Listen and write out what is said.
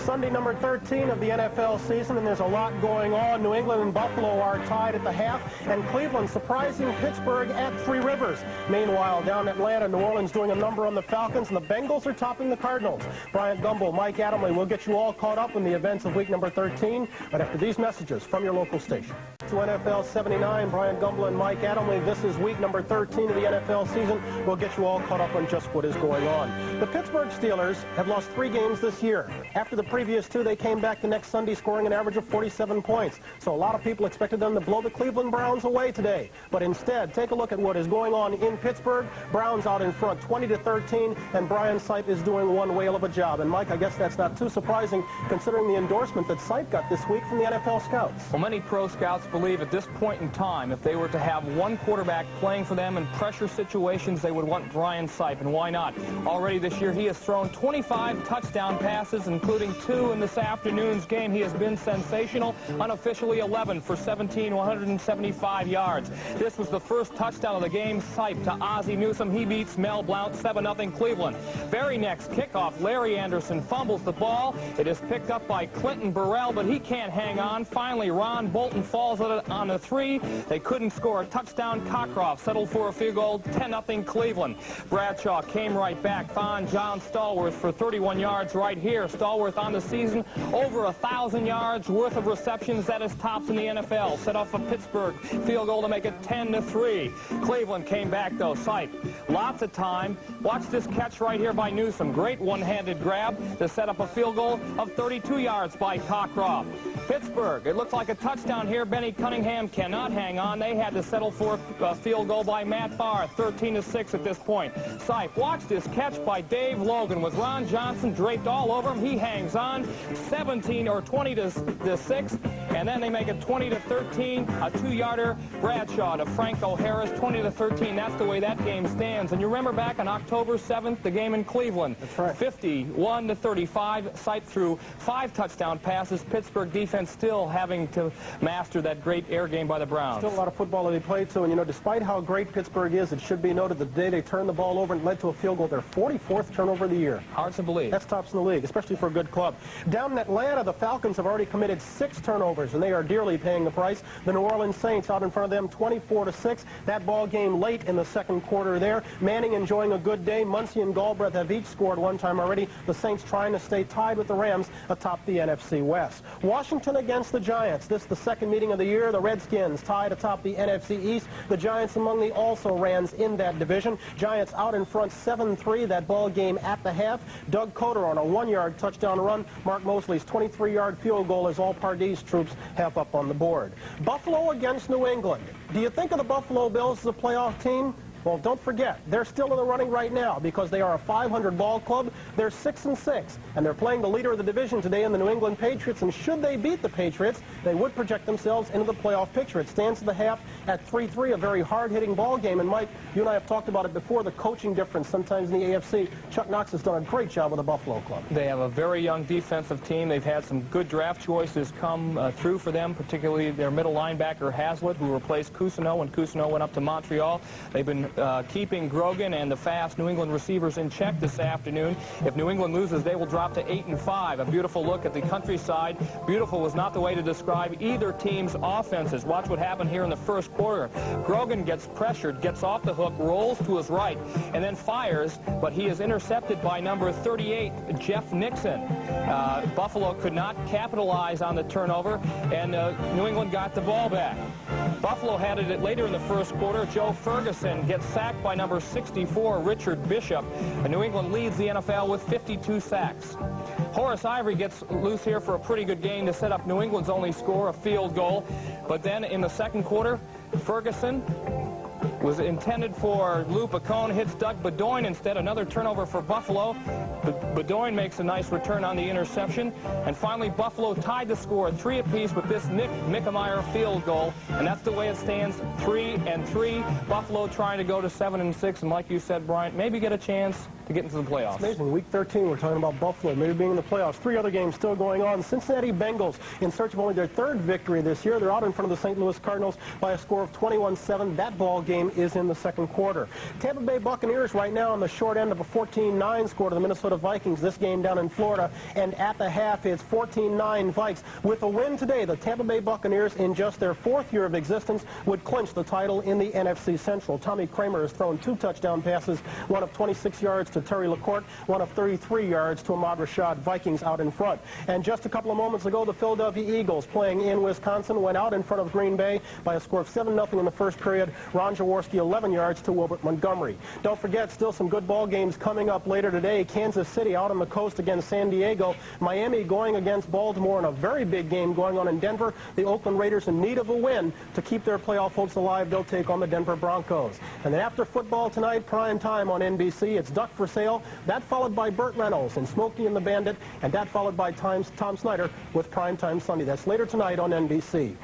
Sunday number 13 of the NFL season, and there's a lot going on. New England and Buffalo are tied at the half, and Cleveland surprising Pittsburgh at Three Rivers. Meanwhile, down in Atlanta, New Orleans doing a number on the Falcons, and the Bengals are topping the Cardinals. Bryant Gumbel, Mike Adamle will get you all caught up in the events of week number 13, but after these messages from your local station. To NFL'79, Bryant Gumbel and Mike Adamle. This is week number 13 of the NFL season. We'll get you all caught up on just what is going on. The Pittsburgh Steelers have lost 3 games this year. After the previous 2, they came back the next Sunday scoring an average of 47 points. So a lot of people expected them to blow the Cleveland Browns away today. But instead, take a look at what is going on in Pittsburgh. Browns out in front 20-13, and Brian Sipe is doing one whale of a job. And Mike, I guess that's not too surprising considering the endorsement that Sipe got this week from the NFL scouts. Well, many pro scouts believe at this point in time, if they were to have one quarterback playing for them in pressure situations, they would want Brian Sipe, and why not? Already this year, he has thrown 25 touchdown passes, including 2 in this afternoon's game. He has been sensational, unofficially 11 for 175 yards. This was the first touchdown of the game. Sipe to Ozzie Newsome. He beats Mel Blount, 7-0 Cleveland. Very next kickoff, Larry Anderson fumbles the ball. It is picked up by Clinton Burrell, but he can't hang on. Finally, Ron Bolton falls on a 3. They couldn't score a touchdown. Cockcroft settled for a field goal, 10-0 Cleveland. Bradshaw came right back, found John Stallworth for 31 yards right here. Stallworth on the season, over 1,000 yards worth of receptions. That is tops in the NFL. Set off a Pittsburgh field goal to make it 10-3. Cleveland came back, though. Sipe, lots of time. Watch this catch right here by Newsome. Great one-handed grab to set up a field goal of 32 yards by Cockcroft. Pittsburgh, it looks like a touchdown here. Benny Cunningham cannot hang on. They had to settle for a field goal by Matt Barr, 13-6 at this point. Sipe, watch this catch by Dave Logan with Ron Johnson draped all over him. He hangs on, 20-6, and then they make it 20-13, a 2-yarder. Bradshaw to Franco Harris, 20-13. That's the way that game stands. And you remember back on October 7th, the game in Cleveland. That's right. 51-35. Sipe threw 5 touchdown passes. Pittsburgh defense still having to master that great air game by the Browns. Still a lot of football that they played to, and you know, despite how great Pittsburgh is, it should be noted the day they turned the ball over and led to a field goal, their 44th turnover of the year. Hard to believe. That's tops in the league, especially for a good club. Down in Atlanta, the Falcons have already committed 6 turnovers, and they are dearly paying the price. The New Orleans Saints out in front of them 24-6. That ball game late in the second quarter there. Manning enjoying a good day. Muncie and Galbraith have each scored 1 time already. The Saints trying to stay tied with the Rams atop the NFC West. Washington against the Giants. This is the second meeting of the year. The Redskins tied atop the NFC East. The Giants among the also-rans in that division. Giants out in front 7-3. That ball game at the half. Doug Coder on a 1-yard touchdown run. Mark Mosley's 23-yard field goal as all Pardee troops have up on the board. Buffalo against New England. Do you think of the Buffalo Bills as a playoff team? Well, don't forget, they're still in the running right now because they are a 500 ball club. They're 6-6, and they're playing the leader of the division today in the New England Patriots, and should they beat the Patriots, they would project themselves into the playoff picture. It stands to the half at 3-3, a very hard-hitting ball game, and Mike, you and I have talked about it before, the coaching difference sometimes in the AFC. Chuck Knox has done a great job with the Buffalo club. They have a very young defensive team. They've had some good draft choices come through for them, particularly their middle linebacker, Haslett, who replaced Cousineau when Cousineau went up to Montreal. They've been keeping Grogan and the fast New England receivers in check this afternoon. If New England loses, they will drop to 8-5. A beautiful look at the countryside. Beautiful was not the way to describe either team's offenses. Watch what happened here in the first quarter. Grogan gets pressured, gets off the hook, rolls to his right, and then fires, but he is intercepted by number 38, Jeff Nixon. Buffalo could not capitalize on the turnover, and New England got the ball back. Buffalo had it later in the first quarter. Joe Ferguson gets sacked by number 64, Richard Bishop. And New England leads the NFL with 52 sacks. Horace Ivory gets loose here for a pretty good game to set up New England's only score, a field goal. But then in the second quarter, Ferguson was intended for Lou Picone, hits Doug Bedoin instead. Another turnover for Buffalo. Bedoin makes a nice return on the interception. And finally, Buffalo tied the score 3 apiece with this Nick Mickemeyer field goal. And that's the way it stands, 3-3. Buffalo trying to go to 7-6. And like you said, Bryant, maybe get a chance to get into the playoffs. It's amazing. Week 13, we're talking about Buffalo maybe being in the playoffs. 3 other games still going on. Cincinnati Bengals, in search of only their 3rd victory this year. They're out in front of the St. Louis Cardinals by a score of 21-7. That ball game is in the 2nd quarter. Tampa Bay Buccaneers right now on the short end of a 14-9 score to the Minnesota Vikings. This game down in Florida. And at the half, it's 14-9 Vikes. With a win today, the Tampa Bay Buccaneers, in just their 4th year of existence, would clinch the title in the NFC Central. Tommy Kramer has thrown 2 touchdown passes, one of 26 yards to Terry LaCourte, one of 33 yards to Ahmad Rashad. Vikings out in front. And just a couple of moments ago, the Philadelphia Eagles, playing in Wisconsin, went out in front of Green Bay by a score of 7-0 in the first period. Ron Jaworski 11 yards to Wilbert Montgomery. Don't forget, still some good ball games coming up later today. Kansas City out on the coast against San Diego. Miami going against Baltimore in a very big game going on in Denver. The Oakland Raiders in need of a win to keep their playoff hopes alive. They'll take on the Denver Broncos. And then after football tonight, prime time on NBC, it's Duck for Sale. That followed by Burt Reynolds and Smokey and the Bandit. And that followed by Tom Snyder with Primetime Sunday. That's later tonight on NBC.